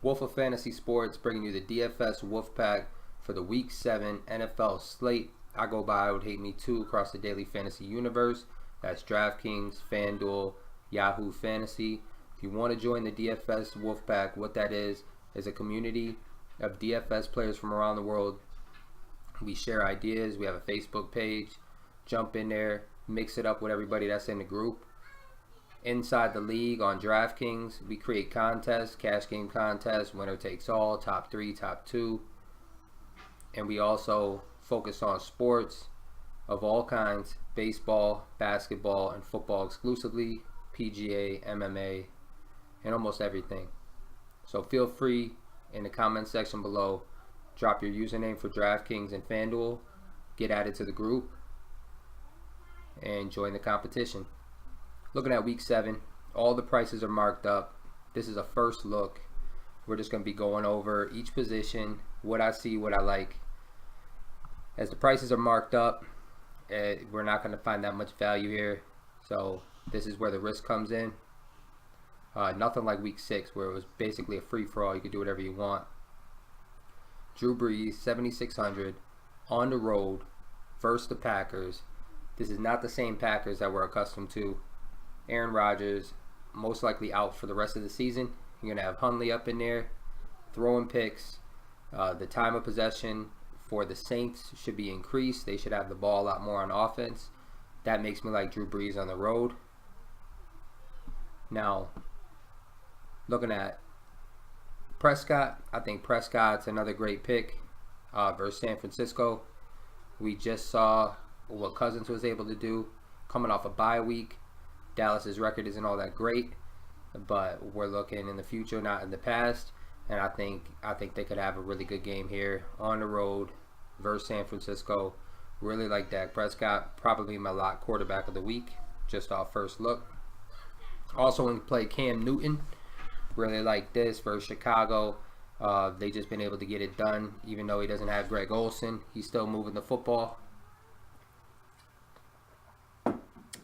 Wolf of Fantasy Sports bringing you the DFS Wolfpack for the Week 7 NFL slate. I go by I Would Hate Me Too across the daily fantasy universe. That's Draftkings, FanDuel, Yahoo Fantasy. If you want to join the DFS Wolfpack, what that is a community of DFS players from around the world. We share ideas. We have a Facebook page. Jump in there, mix it up with everybody that's in the group. Inside the league on Draftkings, we create contests, cash game contests, winner takes all, top 3, top 2. And we also focus on sports of all kinds, baseball, basketball, and football exclusively, PGA, MMA, and almost everything. So feel free in the comment section below, drop your username for Draftkings and FanDuel, get added to the group, and join the competition. Looking at Week 7, all the prices are marked up. This is a first look. We're just going to be going over each position, what I see, what I like. As the prices are marked up, we're not going to find that much value here. So this is where the risk comes in. Nothing like Week 6 where it was basically a free-for-all. You could do whatever you want. Drew Brees, 7,600 on the road versus the Packers. This is not the same Packers that we're accustomed to. Aaron Rodgers most likely out for the rest of the season. You're going to have Hundley up in there throwing picks. The time of possession for the Saints should be increased. They should have the ball a lot more on offense. That makes me like Drew Brees on the road. Now, looking at Prescott, I think Prescott's another great pick versus San Francisco. We just saw what Cousins was able to do coming off a bye week. Dallas's record isn't all that great, but we're looking in the future, not in the past. And I think they could have a really good game here on the road versus San Francisco. Really like Dak Prescott, probably my lock quarterback of the week, just off first look. Also, when you play Cam Newton, really like this versus Chicago. They just been able to get it done, even though he doesn't have Greg Olsen. He's still moving the football.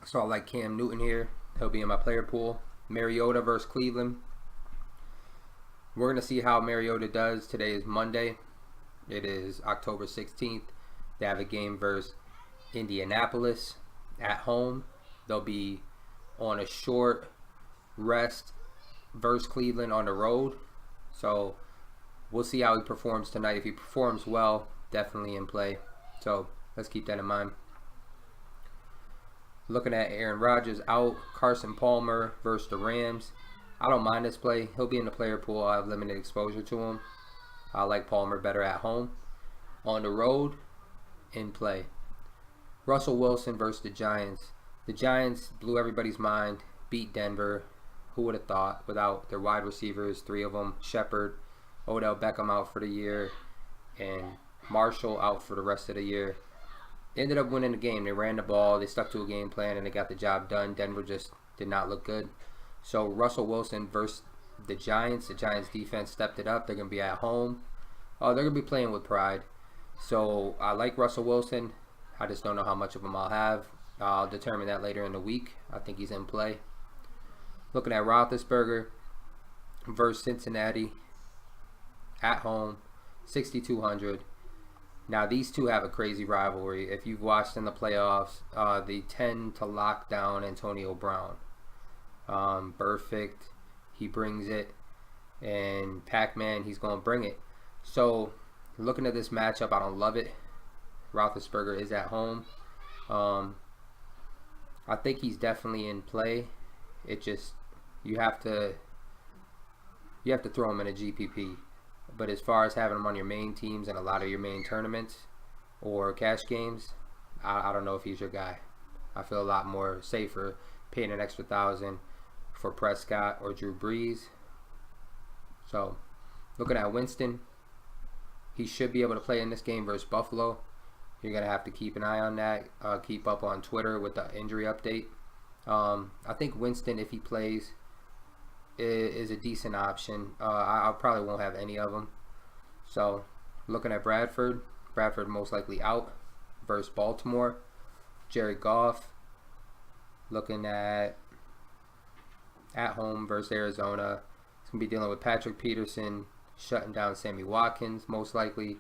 So I like Cam Newton here. He'll be in my player pool. Mariota versus Cleveland. We're going to see how Mariota does. Today is Monday. It is October 16th. They have a game versus Indianapolis at home. They'll be on a short rest versus Cleveland on the road. So we'll see how he performs tonight. If he performs well, definitely in play. So let's keep that in mind. Looking at Aaron Rodgers out, Carson Palmer versus the Rams. I don't mind this play. He'll be in the player pool. I have limited exposure to him. I like Palmer better at home. On the road, in play. Russell Wilson versus the Giants. The Giants blew everybody's mind, beat Denver. Who would have thought? Without their wide receivers, 3 of them, Shepard, Odell Beckham out for the year, and Marshall out for the rest of the year. They ended up winning the game. They ran the ball. They stuck to a game plan, and they got the job done. Denver just did not look good. So Russell Wilson versus the Giants. The Giants defense stepped it up. They're going to be at home. They're going to be playing with pride. So I like Russell Wilson. I just don't know how much of him I'll have. I'll determine that later in the week. I think he's in play. Looking at Roethlisberger versus Cincinnati at home, 6,200. Now, these two have a crazy rivalry. If you've watched in the playoffs, they tend to lock down Antonio Brown. Perfect. He brings it. And Pac-Man, he's going to bring it. So, looking at this matchup, I don't love it. Roethlisberger is at home. I think he's definitely in play. It just, you have to throw him in a GPP. But as far as having him on your main teams and a lot of your main tournaments or cash games, I don't know if he's your guy. I feel a lot more safer paying an extra $1,000 for Prescott or Drew Brees. So, looking at Winston, he should be able to play in this game versus Buffalo. You're going to have to keep an eye on that. Keep up on Twitter with the injury update. I think Winston, if he plays, is a decent option. I probably won't have any of them. So, looking at Bradford most likely out versus Baltimore. Jared Goff, looking at home versus Arizona. He's going to be dealing with Patrick Peterson shutting down Sammy Watkins, most likely.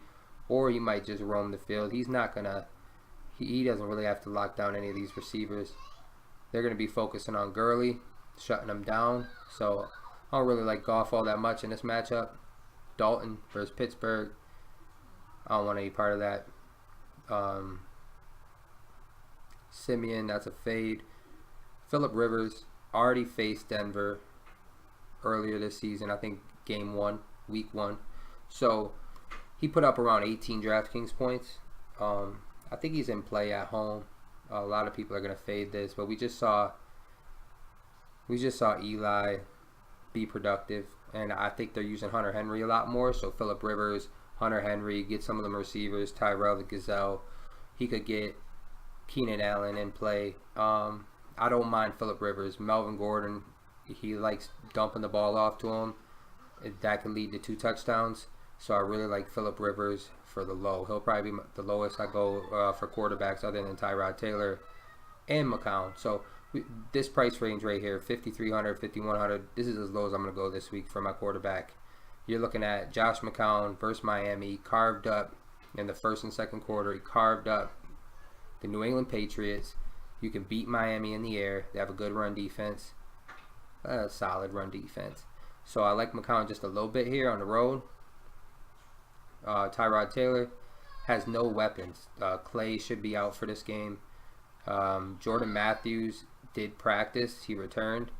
Or he might just roam the field. He's not going to... He doesn't really have to lock down any of these receivers. They're going to be focusing on Gurley, shutting him down. So I don't really like Goff all that much in this matchup. Dalton versus Pittsburgh. I don't want any part of that. Simeon, that's a fade. Phillip Rivers already faced Denver earlier this season. I think game 1, week 1. So he put up around 18 DraftKings points. I think he's in play at home. A lot of people are going to fade this, but we just saw Eli be productive, and I think they're using Hunter Henry a lot more. So Phillip Rivers, Hunter Henry, get some of them receivers, Tyrell the Gazelle. He could get Keenan Allen in play. I don't mind Phillip Rivers. Melvin Gordon, he likes dumping the ball off to him. That could lead to 2 touchdowns. So I really like Phillip Rivers for the low. He'll probably be the lowest I go for quarterbacks other than Tyrod Taylor and McCown. So this price range right here, 5,300, 5,100, this is as low as I'm going to go this week for my quarterback. You're looking at Josh McCown versus Miami, carved up in the first and second quarter. He carved up the New England Patriots. You can beat Miami in the air. They have a good run defense, a solid run defense. So I like McCown just a little bit here on the road. Tyrod Taylor has no weapons. Clay should be out for this game. Jordan Matthews did practice. He returned.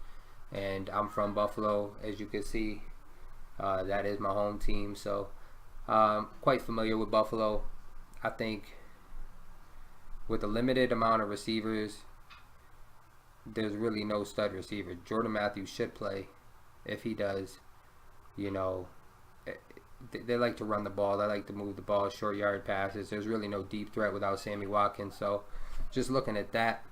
And I'm from Buffalo, as you can see. That is my home team. So quite familiar with Buffalo. I think with a limited amount of receivers, there's really no stud receiver. Jordan Matthews should play. If he does, you know, they like to run the ball. They like to move the ball, short yard passes. There's really no deep threat without Sammy Watkins. So just looking at that,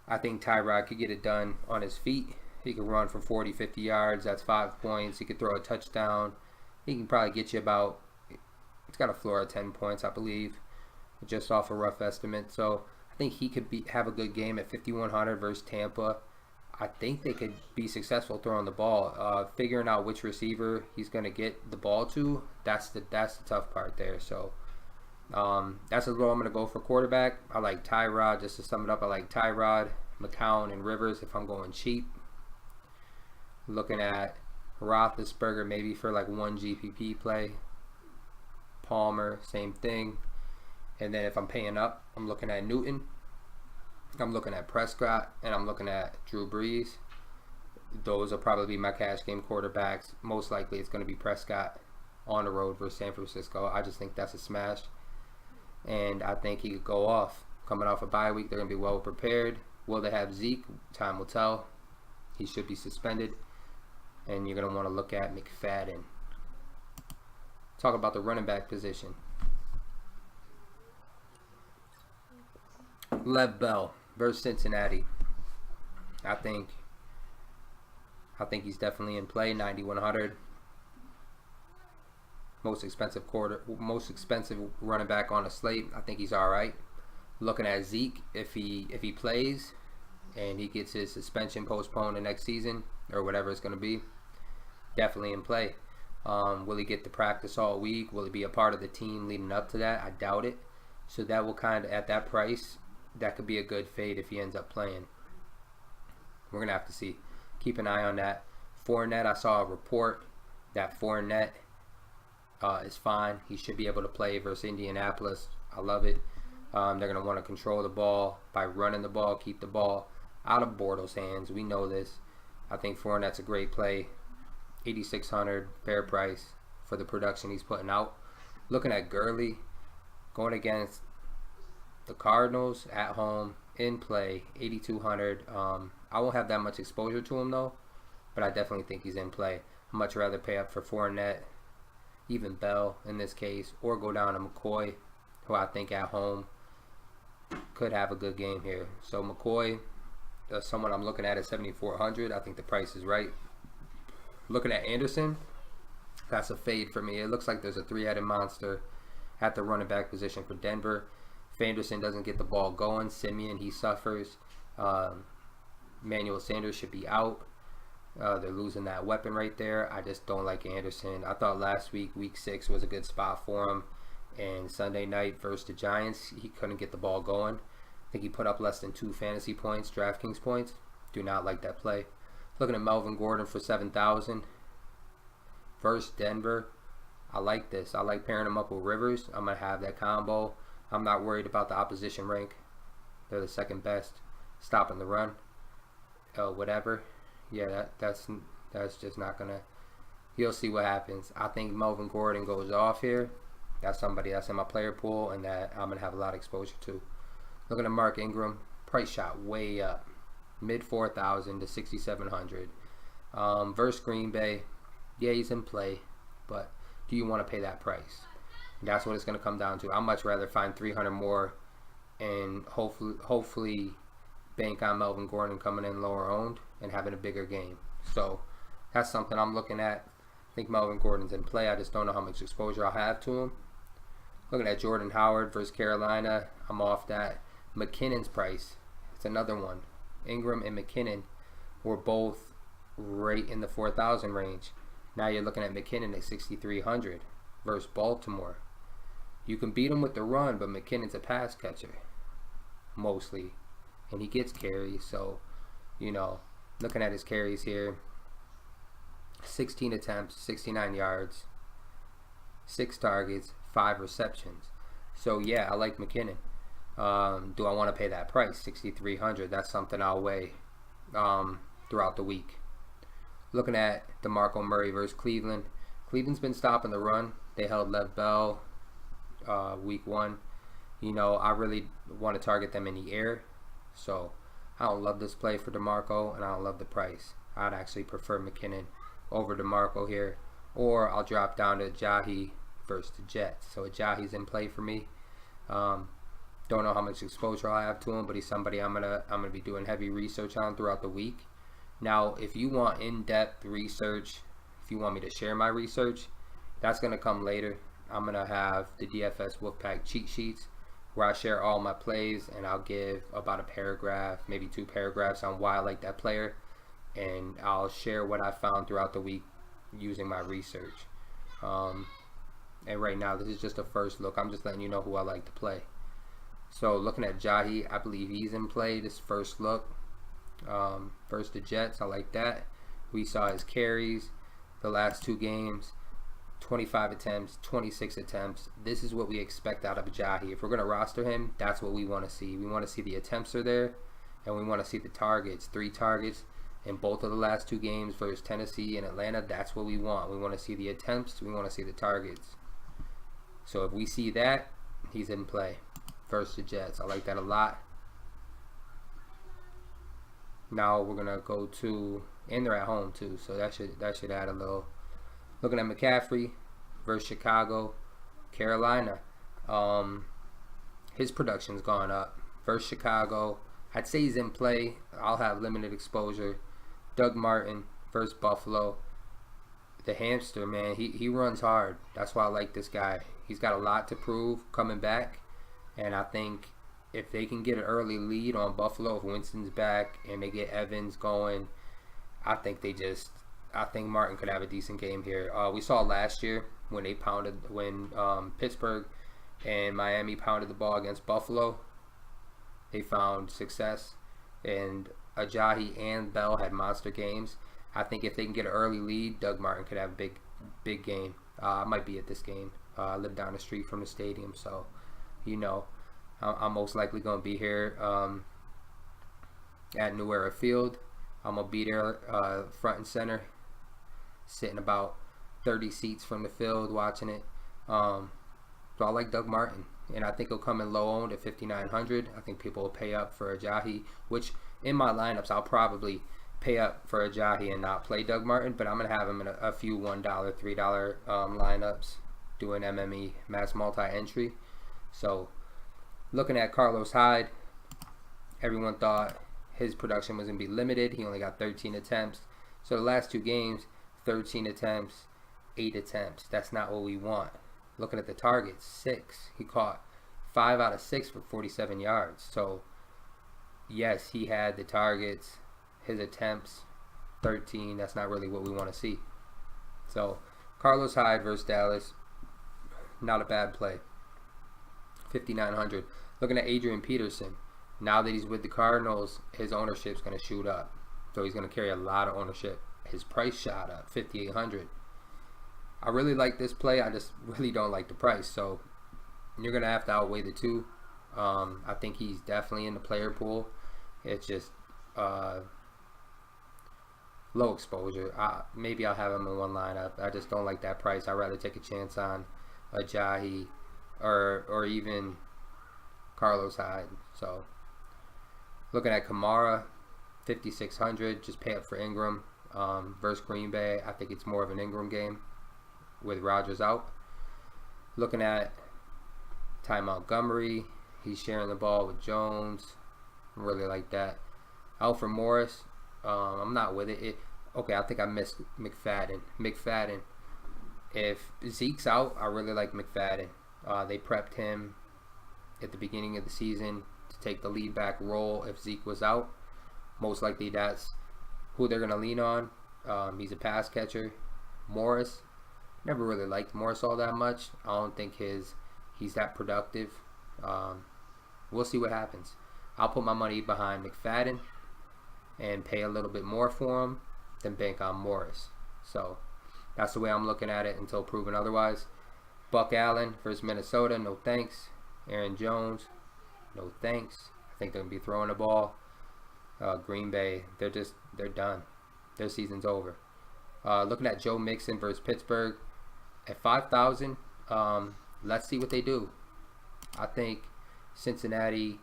I think Tyrod could get it done on his feet. He could run for 40, 50 yards. That's 5 points. He could throw a touchdown. He can probably get you about, it's got a floor of 10 points, I believe, just off a rough estimate. So I think he could have a good game at 5,100 versus Tampa. I think they could be successful throwing the ball. Figuring out which receiver he's going to get the ball to, that's the tough part there. So that's as low I'm going to go for quarterback. I like Tyrod. Just to sum it up, I like Tyrod, McCown, and Rivers if I'm going cheap. Looking at Roethlisberger maybe for like 1 GPP play. Palmer, same thing. And then if I'm paying up, I'm looking at Newton. I'm looking at Prescott, and I'm looking at Drew Brees. Those will probably be my cash game quarterbacks. Most likely it's going to be Prescott on the road versus San Francisco. I just think that's a smash. And I think he could go off. Coming off a bye week, they're going to be well prepared. Will they have Zeke? Time will tell. He should be suspended. And you're going to want to look at McFadden. Talk about the running back position. Lev Bell versus Cincinnati. I think he's definitely in play. 9,100. Most expensive running back on the slate. I think he's all right. Looking at Zeke, if he plays and he gets his suspension postponed the next season or whatever it's going to be, definitely in play. Will he get to practice all week? Will he be a part of the team leading up to that? I doubt it. So that will kind of, at that price, that could be a good fade if he ends up playing. We're going to have to see. Keep an eye on that. Fournette, I saw a report that Fournette is fine. He should be able to play versus Indianapolis. I love it. They're going to want to control the ball by running the ball, keep the ball out of Bortles' hands. We know this. I think Fournette's a great play. 8,600, fair price for the production he's putting out. Looking at Gurley, going against the Cardinals at home, in play, 8,200. I won't have that much exposure to him though, but I definitely think he's in play. I'd much rather pay up for Fournette, even Bell in this case, or go down to McCoy, who I think at home could have a good game here. So McCoy, someone I'm looking at 7,400. I think the price is right. Looking at Anderson, that's a fade for me. It looks like there's a 3-headed monster at the running back position for Denver. If Anderson doesn't get the ball going, Simeon, he suffers. Emmanuel Sanders should be out. They're losing that weapon right there. I just don't like Anderson. I thought last week, week 6, was a good spot for him. And Sunday night versus the Giants, he couldn't get the ball going. I think he put up less than 2 fantasy points, DraftKings points. Do not like that play. Looking at Melvin Gordon for 7,000 versus Denver. I like this. I like pairing him up with Rivers. I'm going to have that combo. I'm not worried about the opposition rank. They're the second best. Stopping the run. Whatever. Yeah, that's just not going to... You'll see what happens. I think Melvin Gordon goes off here. That's somebody that's in my player pool and that I'm going to have a lot of exposure to. Looking at Mark Ingram. Price shot way up. Mid 4,000 to 6,700. Versus Green Bay. Yeah, he's in play. But do you want to pay that price? That's what it's going to come down to. I'd much rather find 300 more and hopefully bank on Melvin Gordon coming in lower owned and having a bigger game. So that's something I'm looking at. I think Melvin Gordon's in play. I just don't know how much exposure I'll have to him. Looking at Jordan Howard versus Carolina. I'm off that. McKinnon's price. It's another one. Ingram and McKinnon were both right in the 4,000 range. Now you're looking at McKinnon at 6,300 versus Baltimore. You can beat him with the run, but McKinnon's a pass catcher mostly, and he gets carries. So, looking at his carries here, 16 attempts, 69 yards, 6 targets, 5 receptions. So yeah, I like McKinnon. Do I want to pay that price, 6,300? That's something I'll weigh throughout the week. Looking at DeMarco Murray versus Cleveland. Cleveland's been stopping the run. They held Lev Bell week 1. I really want to target them in the air. So I don't love this play for DeMarco, and I don't love the price. I'd actually prefer McKinnon over DeMarco here. Or I'll drop down to Ajayi versus the Jets. So Ajayi's in play for me. Don't know how much exposure I have to him, but he's somebody I'm gonna be doing heavy research on throughout the week. Now, if you want in-depth research, if you want me to share my research, that's gonna come later. I'm gonna have the DFS Wolfpack cheat sheets where I share all my plays, and I'll give about a paragraph, maybe 2 paragraphs on why I like that player, and I'll share what I found throughout the week using my research. And right now, this is just a first look. I'm just letting you know who I like to play. So looking at Ajayi, I believe he's in play this first look. Versus the Jets, I like that. We saw his carries the last 2 games. 25 attempts, 26 attempts. This is what we expect out of Ajayi. If we're going to roster him, that's what we want to see. We want to see the attempts are there, and we want to see the targets. 3 targets in both of the last 2 games versus Tennessee and Atlanta. That's what we want. We want to see the attempts. We want to see the targets. So if we see that, he's in play versus the Jets. I like that a lot. Now we're going to go to, and they're at home too, so that should add a little. Looking at McCaffrey versus Chicago, Carolina. His production's gone up. Versus Chicago, I'd say he's in play. I'll have limited exposure. Doug Martin versus Buffalo. The hamster, man, he runs hard. That's why I like this guy. He's got a lot to prove coming back. And I think if they can get an early lead on Buffalo, if Winston's back and they get Evans going, I think Martin could have a decent game here. We saw last year when Pittsburgh and Miami pounded the ball against Buffalo, they found success. And Ajayi and Bell had monster games. I think if they can get an early lead, Doug Martin could have a big game. I might be at this game. I live down the street from the stadium, so I'm most likely going to be here at New Era Field. I'm going to be there front and center, sitting about 30 seats from the field watching it. So I like Doug Martin, and I think he'll come in low owned at 5,900. I think people will pay up for Ajayi, which in my lineups I'll probably pay up for Ajayi and not play Doug Martin, but I'm going to have him in a few $1, $3 lineups doing MME, mass multi-entry. So looking at Carlos Hyde, everyone thought his production was going to be limited. He only got 13 attempts. So the last 2 games, 13 attempts, 8 attempts. That's not what we want. Looking at the targets, 6. He caught 5 out of 6 for 47 yards. So yes, he had the targets. His attempts 13. That's not really what we want to see. So Carlos Hyde versus Dallas, not a bad play. 5,900. Looking at Adrian Peterson. Now that he's with the Cardinals, his ownership's going to shoot up. So he's going to carry a lot of ownership. His price shot up, 5,800. I really like this play. I just really don't like the price. So you're going to have to outweigh the two. I think he's definitely in the player pool. It's just low exposure. Maybe I'll have him in one lineup. I just don't like that price. I'd rather take a chance on Ajayi or even Carlos Hyde. So looking at Kamara, 5,600. Just pay up for Ingram versus Green Bay. I think it's more of an Ingram game with Rodgers out. Looking at Ty Montgomery, he's sharing the ball with Jones. I really like that. Alfred Morris, I'm not with it. Okay, I think I missed McFadden. If Zeke's out, I really like McFadden. They prepped him at the beginning of the season to take the lead back role if Zeke was out. Most likely that's who they're going to lean on. He's a pass catcher. Morris, never really liked Morris all that much. I don't think he's that productive. We'll see what happens. I'll put my money behind McFadden and pay a little bit more for him than bank on Morris. So that's the way I'm looking at it until proven otherwise. Buck Allen versus Minnesota, no thanks. Aaron Jones, no thanks. I think they're going to be throwing the ball. Green Bay, they're done. Their season's over. Looking at Joe Mixon versus Pittsburgh at 5,000. Let's see what they do. I think Cincinnati,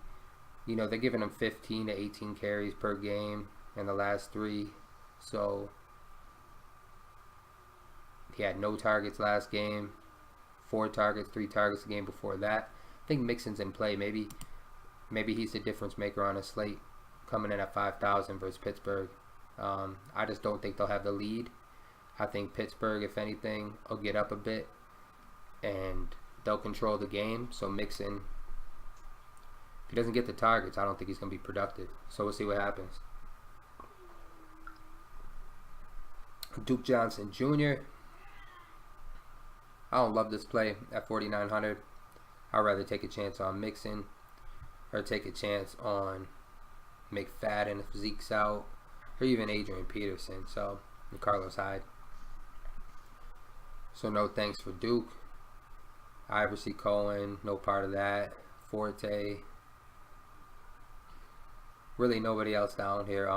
they're giving them 15 to 18 carries per game in the last 3. So he had no targets last game. 4 targets, 3 targets the game before that. I think Mixon's in play. Maybe he's the difference maker on a slate, coming in at 5,000 versus Pittsburgh. I just don't think they'll have the lead. I think Pittsburgh, if anything, will get up a bit and they'll control the game. So Mixon, if he doesn't get the targets, I don't think he's going to be productive. So we'll see what happens. Duke Johnson Jr. I don't love this play at 4,900. I'd rather take a chance on Mixon or take a chance on McFadden if Zeke's out, or even Adrian Peterson. So Carlos Hyde. So no thanks for Duke. Iverson Cohen, no part of that. Forte. Really nobody else down here.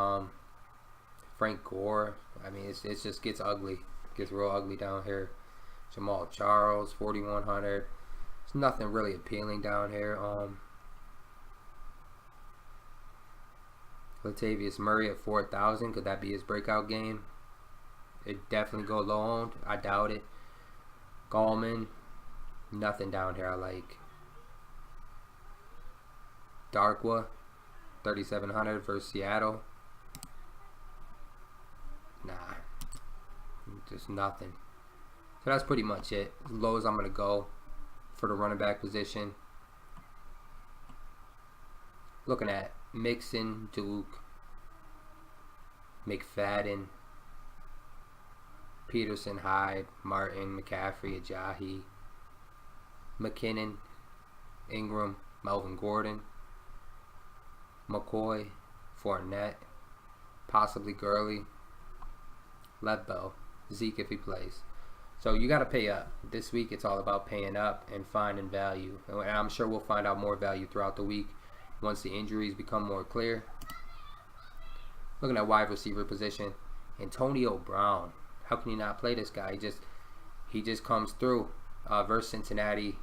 Frank Gore. I mean, it just gets ugly. It gets real ugly down here. Jamal Charles, 4,100. There's nothing really appealing down here. Latavius Murray at 4,000. Could that be his breakout game? It definitely go low owned. I doubt it. Gallman, nothing down here I like. Darkwa, 3,700 versus Seattle. Nah, just nothing. So that's pretty much it. As low as I'm going to go for the running back position. Looking at Mixon, Duke, McFadden, Peterson, Hyde, Martin, McCaffrey, Ajayi, McKinnon, Ingram, Melvin Gordon, McCoy, Fournette, possibly Gurley, Le'Veon, Zeke if he plays. So you got to pay up. This week it's all about paying up and finding value. And I'm sure we'll find out more value throughout the week once the injuries become more clear. Looking at wide receiver position, Antonio Brown. How can you not play this guy? He just comes through. Versus Cincinnati,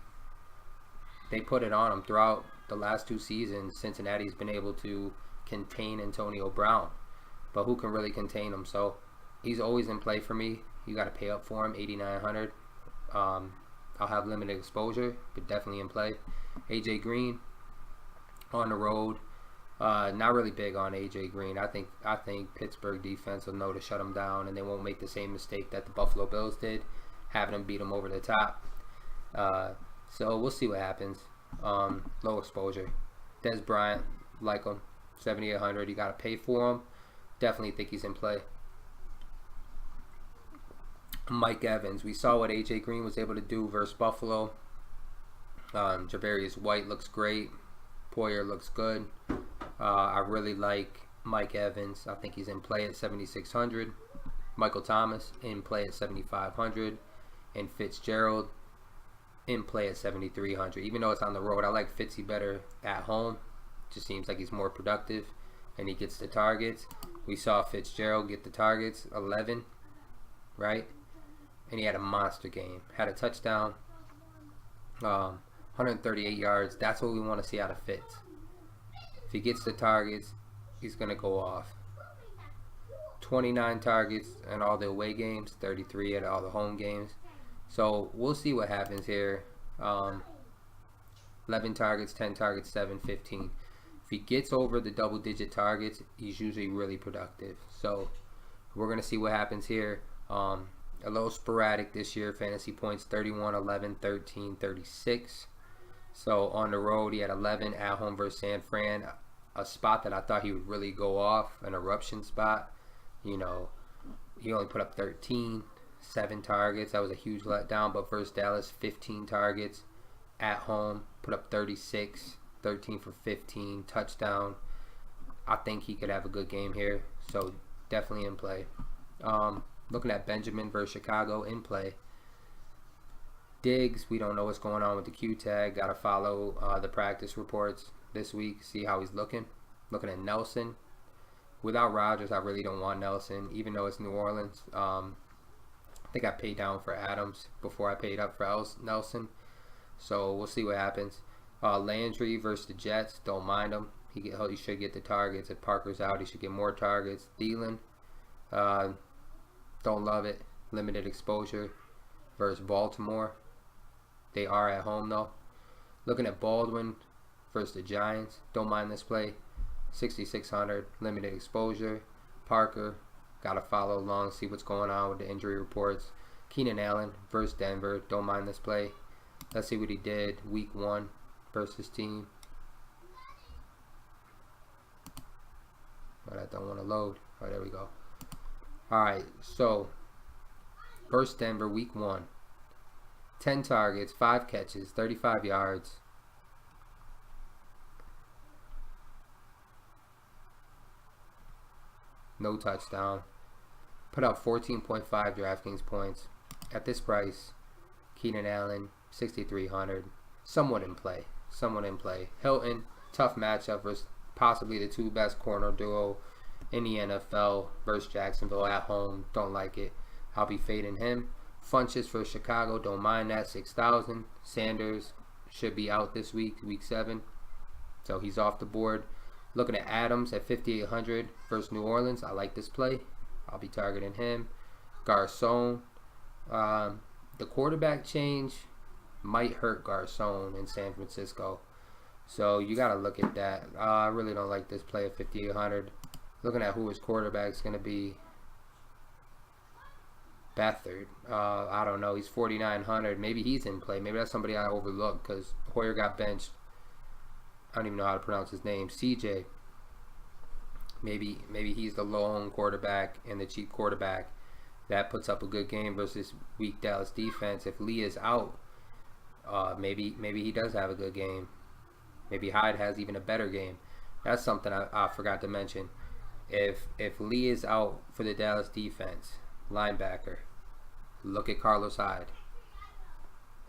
they put it on him throughout the last 2 seasons. Cincinnati's been able to contain Antonio Brown, but who can really contain him? So he's always in play for me. You got to pay up for him, 8,900. I'll have limited exposure, but definitely in play. AJ Green on the road. Not really big on AJ Green. I think Pittsburgh defense will know to shut him down, and they won't make the same mistake that the Buffalo Bills did, having him beat him over the top. So we'll see what happens. Low exposure. Des Bryant, like him, 7,800. You got to pay for him. Definitely think he's in play. Mike Evans. We saw what AJ Green was able to do versus Buffalo. Javarius White looks great. Poyer looks good. I really like Mike Evans. I think he's in play at 7,600. Michael Thomas in play at 7,500. And Fitzgerald in play at 7,300. Even though it's on the road, I like Fitzy better at home. Just seems like he's more productive and he gets the targets. We saw Fitzgerald get the targets, 11, right? And he had a monster game. Had a touchdown, 138 yards. That's what we want to see out of Fitz. If he gets the targets, he's going to go off. 29 targets in all the away games, 33 at all the home games. So we'll see what happens here. 11 targets, 10 targets, 7, 15. If he gets over the double-digit targets, he's usually really productive. So we're going to see what happens here. A little sporadic this year. Fantasy points 31, 11, 13, 36. So on the road, he had 11 at home versus San Fran. A spot that I thought he would really go off, an eruption spot. You know, he only put up 13, 7 targets. That was a huge letdown. But versus Dallas, 15 targets at home, put up 36, 13 for 15, touchdown. I think he could have a good game here. So definitely in play. Looking at Benjamin versus Chicago, in play. Diggs, we don't know what's going on with the Q tag. Got to follow the practice reports this week, see how he's looking. Looking at Nelson. Without Rodgers, I really don't want Nelson, even though it's New Orleans. I think I paid down for Adams before I paid up for Nelson. So we'll see what happens. Landry versus the Jets, don't mind him. He should get the targets. If Parker's out, he should get more targets. Thielen, don't love it. Limited exposure versus Baltimore. They are at home though. Looking at Baldwin versus the Giants. Don't mind this play. 6,600. Limited exposure. Parker. Got to follow along. See what's going on with the injury reports. Keenan Allen versus Denver. Don't mind this play. Let's see what he did week 1 versus his team. But I don't want to load. Oh, there we go. Alright, so versus Denver, week 1. 10 targets, 5 catches, 35 yards. No touchdown. Put up 14.5 DraftKings points. At this price, Keenan Allen, 6,300. Somewhat in play. Somewhat in play. Hilton, tough matchup versus possibly the 2 best corner duo in the NFL versus Jacksonville at home. Don't like it. I'll be fading him. Funches for Chicago. Don't mind that. 6,000. Sanders should be out this week, week 7. So he's off the board. Looking at Adams at 5,800 versus New Orleans. I like this play. I'll be targeting him. Garcon. The quarterback change might hurt Garcon in San Francisco. So you got to look at that. I really don't like this play at 5,800. Looking at who his quarterback's going to be. Beathard. I don't know. He's 4,900. Maybe he's in play. Maybe that's somebody I overlooked because Hoyer got benched. I don't even know how to pronounce his name. CJ. Maybe he's the lone quarterback and the cheap quarterback that puts up a good game versus weak Dallas defense. If Lee is out, maybe he does have a good game. Maybe Hyde has even a better game. That's something I forgot to mention. If Lee is out for the Dallas defense, linebacker, look at Carlos Hyde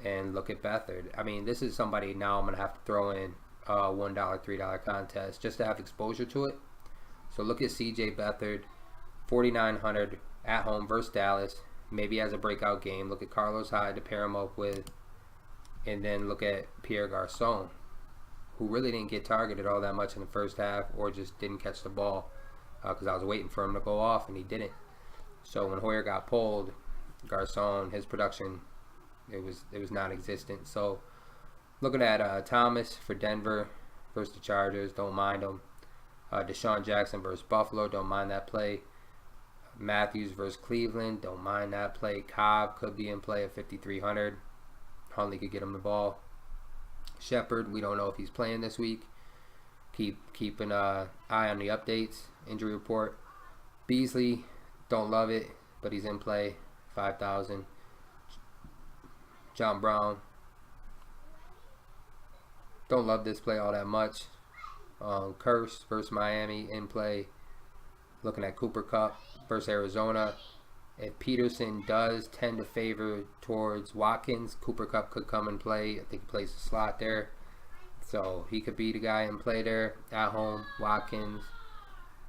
and look at Beathard. I mean, this is somebody now I'm going to have to throw in $1, $3 contest just to have exposure to it. So look at CJ Beathard, 4,900 at home versus Dallas. Maybe has a breakout game. Look at Carlos Hyde to pair him up with. And then look at Pierre Garcon, who really didn't get targeted all that much in the first half or just didn't catch the ball because I was waiting for him to go off and he didn't. So when Hoyer got pulled, Garcon, his production, it was non-existent. So looking at Thomas for Denver versus the Chargers, don't mind him. Deshaun Jackson versus Buffalo, don't mind that play. Matthews versus Cleveland, don't mind that play. Cobb could be in play at 5,300. Huntley could get him the ball. Shepard, we don't know if he's playing this week. Keep an eye on the updates, injury report. Beasley, don't love it, but he's in play. 5,000. John Brown. Don't love this play all that much. Curse versus Miami in play. Looking at Cooper Kupp versus Arizona. If Peterson does tend to favor towards Watkins, Cooper Kupp could come and play. I think he plays the slot there. So he could be the guy in play there at home. Watkins.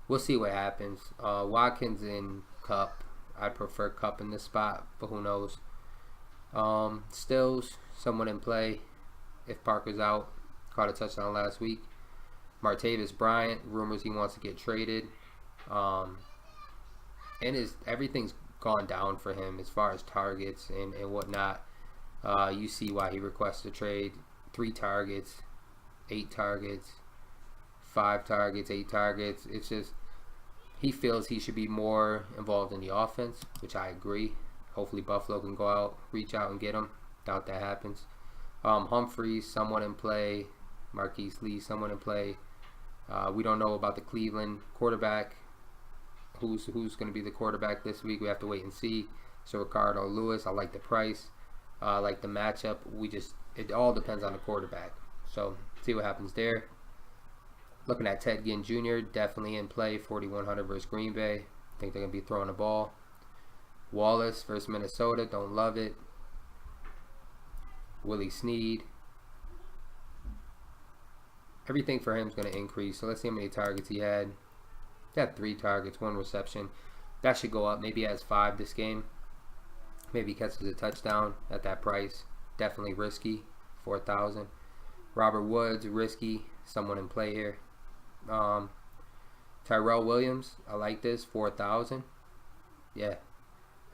We'll see what happens. Watkins and Kupp. I'd prefer Kupp in this spot, but who knows. Stills, someone in play. If Parker's out. Caught a touchdown last week. Martavis Bryant, rumors he wants to get traded. And everything's gone down for him as far as targets and whatnot. You see why he requests a trade. 3 targets, 8 targets, 5 targets, 8 targets. It's just he feels he should be more involved in the offense, which I agree. Hopefully Buffalo can go out, reach out and get him. Doubt that happens. Humphreys, someone in play. Marquise Lee, someone in play. We don't know about the Cleveland quarterback. Who's going to be the quarterback this week? We have to wait and see. So Ricardo Lewis, I like the price. I like the matchup. It all depends on the quarterback. So see what happens there. Looking at Ted Ginn Jr., definitely in play. 4,100 versus Green Bay. I think they're going to be throwing the ball. Wallace versus Minnesota, don't love it. Willie Snead. Everything for him is going to increase. So let's see how many targets he had. He had 3 targets, 1 reception. That should go up. Maybe he has 5 this game. Maybe he catches a touchdown at that price. Definitely risky. 4,000. Robert Woods, risky. Someone in play here. Tyrell Williams, I like this. 4,000. Yeah,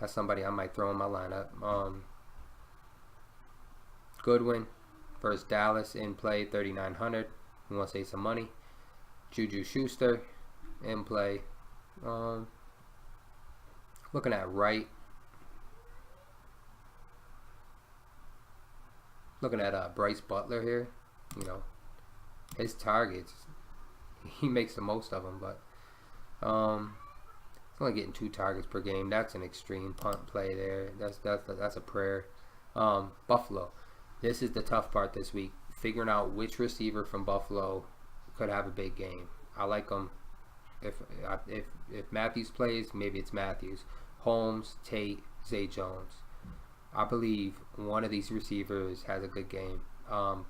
that's somebody I might throw in my lineup. Goodwin versus Dallas in play. 3,900. You want to save some money. Juju Schuster in play. Looking at Wright. Looking at Bryce Butler here. You know, his targets, he makes the most of them, but he's only getting 2 targets per game. That's an extreme punt play there. That's a prayer. Buffalo. This is the tough part this week. Figuring out which receiver from Buffalo could have a big game. I like them. If Matthews plays, maybe it's Matthews. Holmes, Tate, Zay Jones. I believe one of these receivers has a good game.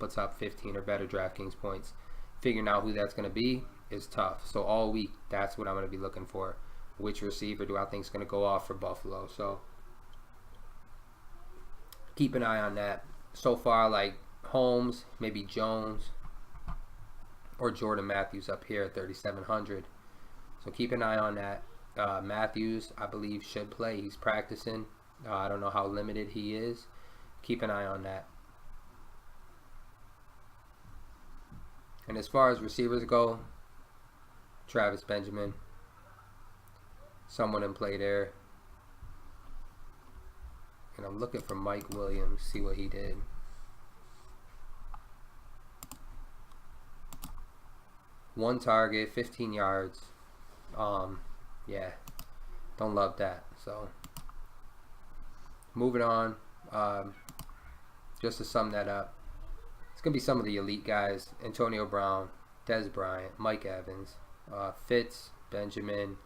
Puts up 15 or better DraftKings points. Figuring out who that's going to be is tough. So all week, that's what I'm going to be looking for. Which receiver do I think is going to go off for Buffalo? So keep an eye on that. So far, like Holmes, maybe Jones, or Jordan Matthews up here at 3,700. So keep an eye on that. Matthews, I believe, should play. He's practicing. I don't know how limited he is. Keep an eye on that. And as far as receivers go, Travis Benjamin, someone in play there. And I'm looking for Mike Williams, see what he did. One target, 15 yards. Yeah, don't love that. So moving on. Just to sum that up, it's going to be some of the elite guys. Antonio Brown, Dez Bryant, Mike Evans, Fitz, Benjamin.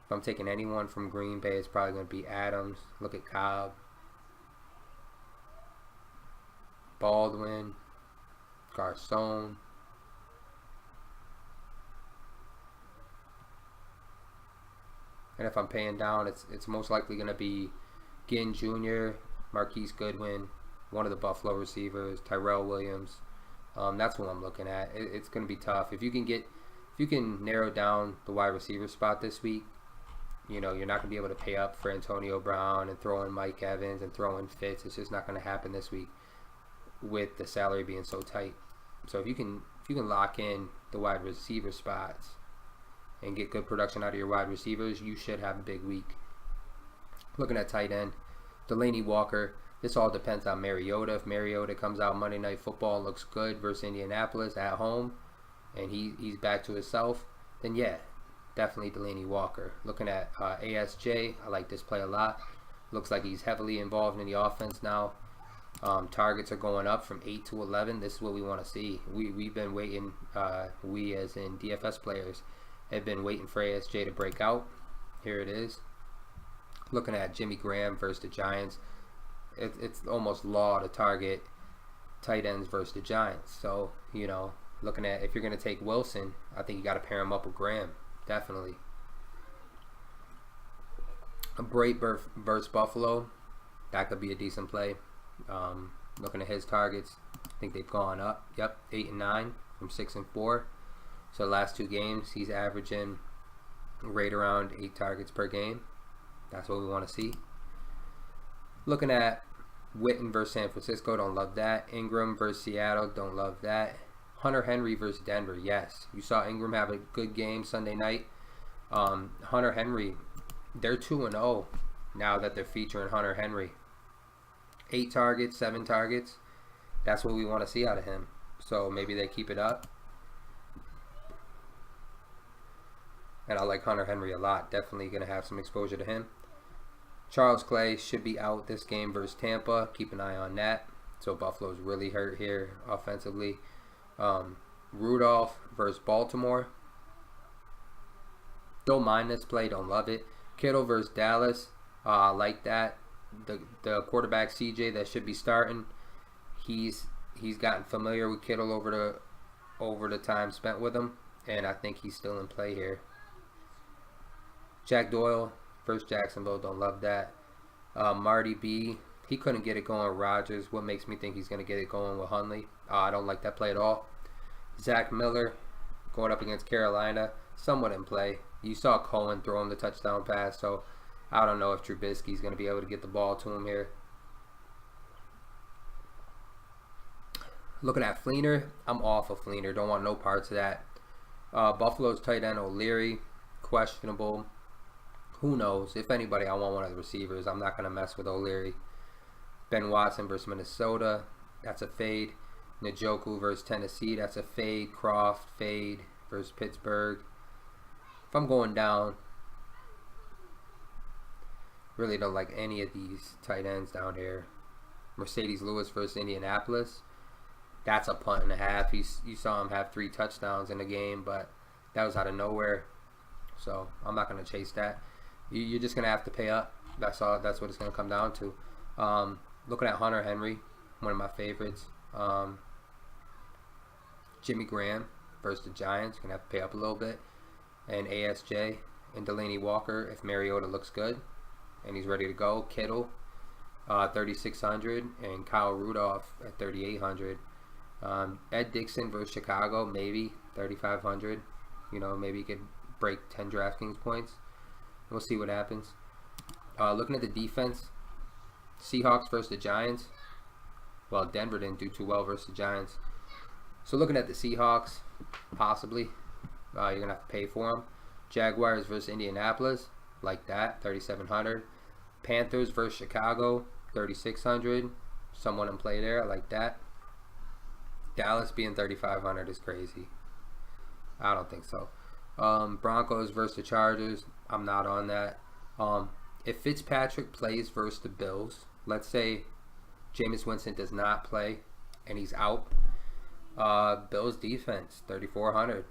If I'm taking anyone from Green Bay, it's probably going to be Adams. Look at Cobb. Baldwin. Garcon. And if I'm paying down, it's most likely going to be Ginn Jr., Marquise Goodwin, one of the Buffalo receivers, Tyrell Williams. That's what I'm looking at. It's going to be tough. If you can narrow down the wide receiver spot this week, you know, you're not going to be able to pay up for Antonio Brown and throw in Mike Evans and throw in Fitz. It's just not going to happen this week with the salary being so tight. So if you can lock in the wide receiver spots and get good production out of your wide receivers, you should have a big week. Looking at tight end, Delaney Walker. This all depends on Mariota. If Mariota comes out Monday Night Football and looks good versus Indianapolis at home, and he's back to himself, then yeah, definitely Delaney Walker. Looking at ASJ, I like this play a lot. Looks like he's heavily involved in the offense now. Targets are going up from 8 to 11. This is what we want to see. We've been waiting, we as in DFS players, have been waiting for ASJ to break out. Here it is. Looking at Jimmy Graham versus the Giants, it's almost law to target tight ends versus the Giants. So, you know, looking at, if you're going to take Wilson, I think you got to pair him up with Graham. Definitely. A Brait versus Buffalo, that could be a decent play. Looking at his targets, I think they've gone up. Yep, 8 and 9 from 6 and 4. So the last 2 games, he's averaging right around 8 targets per game. That's what we want to see. Looking at Witten versus San Francisco, don't love that. Ingram versus Seattle, don't love that. Hunter Henry versus Denver, yes. You saw Ingram have a good game Sunday night. Hunter Henry, they're 2-0 now that they're featuring Hunter Henry. 8 targets, 7 targets. That's what we want to see out of him. So maybe they keep it up. And I like Hunter Henry a lot. Definitely going to have some exposure to him. Charles Clay should be out this game versus Tampa. Keep an eye on that. So Buffalo's really hurt here offensively. Rudolph versus Baltimore. Don't mind this play. Don't love it. Kittle versus Dallas. I like that. The quarterback CJ that should be starting. He's gotten familiar with Kittle over the time spent with him, and I think he's still in play here. Jack Doyle versus Jacksonville. Don't love that. Marty B. He couldn't get it going with Rodgers. What makes me think he's going to get it going with Hundley? I don't like that play at all. Zach Miller going up against Carolina. Somewhat in play. You saw Cohen throw him the touchdown pass, so I don't know if Trubisky's going to be able to get the ball to him here. Looking at Fleener, I'm off of Fleener. Don't want no parts of that. Buffalo's tight end O'Leary, questionable. Who knows? If anybody, I want one of the receivers. I'm not going to mess with O'Leary. Ben Watson versus Minnesota, that's a fade. Njoku versus Tennessee, that's a fade. Croft, fade versus Pittsburgh. If I'm going down, really don't like any of these tight ends down here. Mercedes Lewis versus Indianapolis, that's a punt and a half. You saw him have 3 touchdowns in the game, but that was out of nowhere. So I'm not going to chase that. You're just going to have to pay up. That's all. That's what it's going to come down to. Looking at Hunter Henry, one of my favorites. Jimmy Graham versus the Giants, going to have to pay up a little bit. And ASJ and Delaney Walker if Mariota looks good and he's ready to go. Kittle, 3,600, and Kyle Rudolph at 3,800. Ed Dixon versus Chicago, maybe 3,500. You know, maybe he could break 10 Draftkings points. We'll see what happens. Looking at the defense, Seahawks versus the Giants. Well, Denver didn't do too well versus the Giants. So looking at the Seahawks, possibly. You're going to have to pay for them. Jaguars versus Indianapolis, like that, 3,700. Panthers versus Chicago, 3,600. Someone in play there, I like that. Dallas being 3,500 is crazy. I don't think so. Broncos versus the Chargers, I'm not on that. If Fitzpatrick plays versus the Bills, let's say Jameis Winston does not play and he's out, Bills defense, 3,400.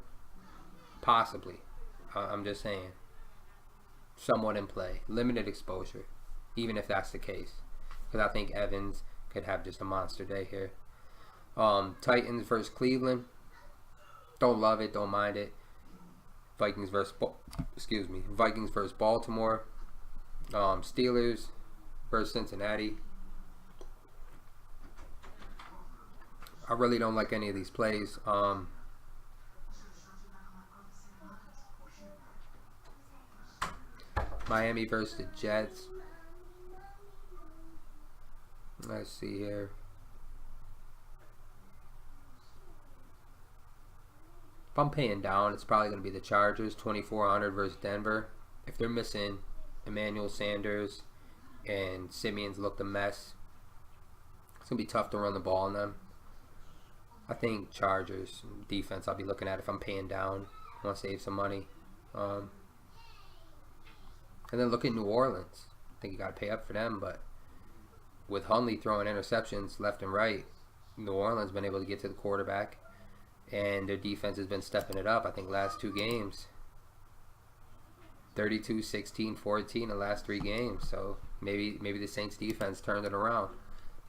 Possibly. I'm just saying. Somewhat in play. Limited exposure, even if that's the case. Because I think Evans could have just a monster day here. Titans versus Cleveland. Don't love it. Don't mind it. Vikings versus Baltimore. Steelers versus Cincinnati. I really don't like any of these plays. Miami versus the Jets. Let's see here. If I'm paying down, it's probably going to be the Chargers, 2,400 versus Denver. If they're missing Emmanuel Sanders and Simeon's looked a mess, it's going to be tough to run the ball on them. I think Chargers defense I'll be looking at if I'm paying down. I want to save some money. And then look at New Orleans. I think you got to pay up for them, but with Hundley throwing interceptions left and right, New Orleans been able to get to the quarterback, and their defense has been stepping it up. I think last 2 games, 32, 16, 14 the last 3 games. So maybe the Saints defense turned it around.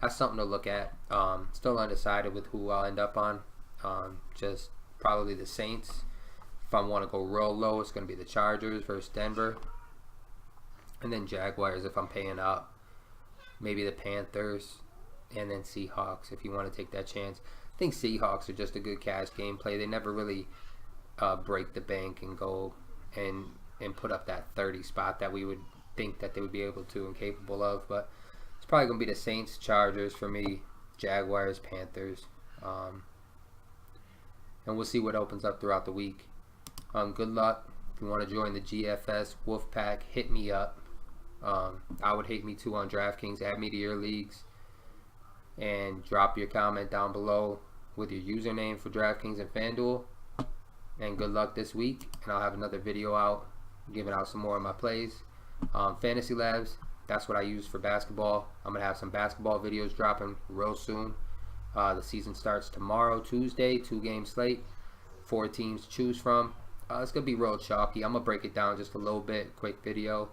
That's something to look at. Still undecided with who I'll end up on. Just probably the Saints. If I want to go real low, it's going to be the Chargers versus Denver. And then Jaguars if I'm paying up. Maybe the Panthers. And then Seahawks if you want to take that chance. I think Seahawks are just a good cash game play. They never really break the bank and go and put up that 30 spot that we would think that they would be able to and capable of. But it's probably going to be the Saints, Chargers for me, Jaguars, Panthers. And we'll see what opens up throughout the week. Good luck. If you want to join the DFS Wolfpack, hit me up. I would hate me too on DraftKings. Add me to your leagues. And drop your comment down below with your username for DraftKings and FanDuel. And good luck this week. And I'll have another video out giving out some more of my plays. Fantasy Labs, that's what I use for basketball. I'm going to have some basketball videos dropping real soon. The season starts tomorrow, Tuesday, 2-game slate, 4 teams to choose from. It's going to be real chalky. I'm going to break it down just a little bit, quick video.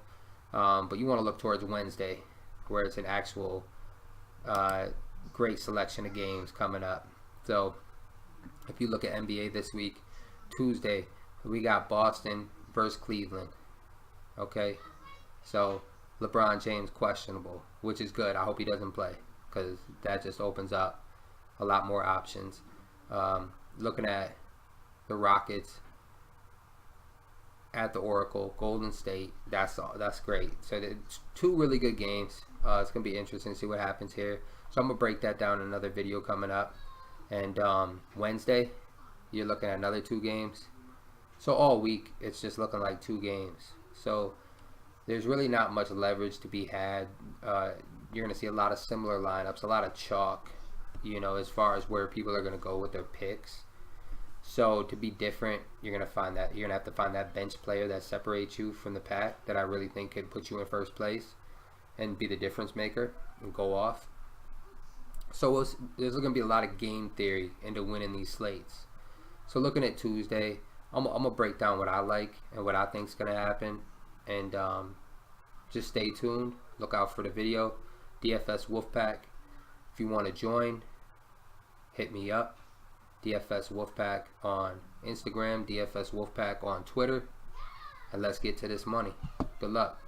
But you want to look towards Wednesday, where it's an actual great selection of games coming up. So if you look at NBA this week, Tuesday, we got Boston versus Cleveland. Okay, so LeBron James questionable, which is good. I hope he doesn't play because that just opens up a lot more options. Looking at the Rockets at the Oracle, Golden State, that's great. So 2 really good games. It's gonna be interesting to see what happens here. So I'm gonna break that down in another video coming up. And Wednesday, you're looking at another 2 games. So all week, it's just looking like 2 games. So there's really not much leverage to be had. You're gonna see a lot of similar lineups, a lot of chalk, you know, as far as where people are gonna go with their picks. So to be different, you're gonna have to find that bench player that separates you from the pack that I really think could put you in first place and be the difference maker and go off. So there's gonna be a lot of game theory into winning these slates. So looking at Tuesday, I'm gonna break down what I like and what I think is gonna happen, and just stay tuned. Look out for the video. DFS Wolfpack. If you want to join, hit me up. DFS Wolfpack on Instagram, DFS Wolfpack on Twitter, and let's get to this money. Good luck.